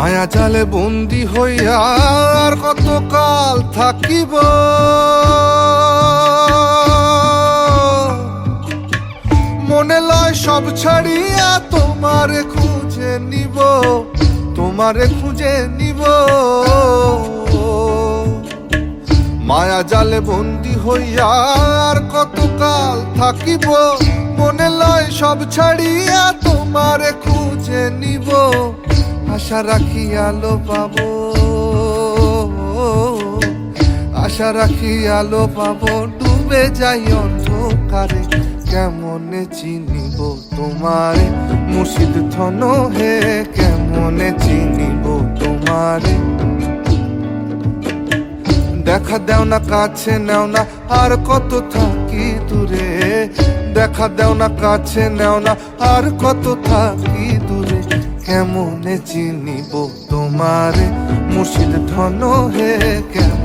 মায়া জালে বন্দি হইয়া আর কতকাল থাকিব, মনে লয় সব ছাড়িয়া তোমারে খুঁজে নিব, তোমারে খুঁজে নিব। মায়া জালে বন্দি হইয়া আর কতকাল থাকিব, মনে লয় সব ছাড়িয়া তোমারে খুঁজে নিব। আশা রাখি আলো পাবো, আশা রাখি আলো পাবো, ডুবে যাই অন্ধকারে। কেমনে চিনিব তোমারে মুর্শিদ ধন হে, কেমনে চিনিব তোমারে। দেখা দেও না কাছে নেও না আর কত থাকি দূরে, দেখা দেও না কাছে নেও না আর কত থাকি দূরে। কেমনে চিনিব তোমারে মুর্শিদ ধন হে, কেমন